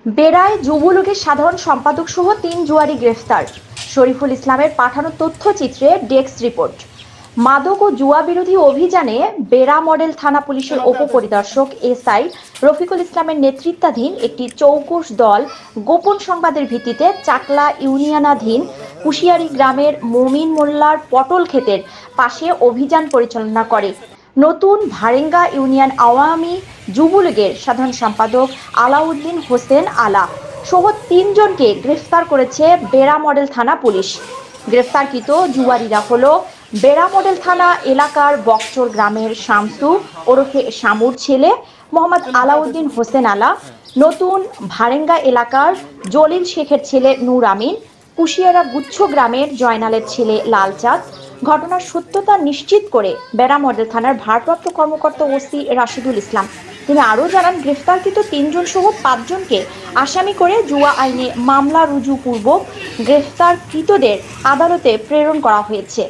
বেড়ায় যুবলীগের সাধারণ সম্পাদক সহ ৩ জুয়ারি গ্রেফতার। শরীফুল ইসলামের পাঠানো তথ্যচিত্রে ডেস্ক রিপোর্ট। মাদক ও জুয়া বিরোধী অভিযানে বেড়া মডেল থানা পুলিশের উপপরিদর্শক এসআই রফিকুল ইসলামের নেতৃত্বাধীন একটি চৌকস দল গোপন সংবাদের ভিত্তিতে চাকলা ইউনিয়নাধীন কুশিয়ারি গ্রামের মমিন মোল্লার পটল ক্ষেতের পাশে অভিযান পরিচালনা করে। নতুন ভারেঙ্গা ইউনিয়ন আওয়ামী যুবলীগের সাধারণ সম্পাদক আলাউদ্দিন হোসেন আলা সহ ৩ জনকে গ্রেফতার করেছে বেড়া মডেল থানা পুলিশ। গ্রেফতারকৃত জুয়ারিরা হলো বেড়া মডেল থানা এলাকার বকচর গ্রামের শামসু ওরফে শামুর ছেলে মোহাম্মদ আলাউদ্দিন হোসেন আলা, নতুন ভারেঙ্গা এলাকার জলিল শেখের ছেলে নূর আমিন, কুশিয়ারা গুচ্ছ গ্রামের জয়নালের ছেলে লালচাঁদ। ঘটনার সত্যতা নিশ্চিত করে বেড়া মডেল থানার ভারপ্রাপ্ত কর্মকর্তা ওসি রাশিদুল ইসলাম তিনি আরও জানান, গ্রেফতারকৃত ৩ জন সহ ৫ জনকে আসামি করে জুয়া আইনে মামলা রুজু পূর্বক গ্রেফতারকৃতদের আদালতে প্রেরণ করা হয়েছে।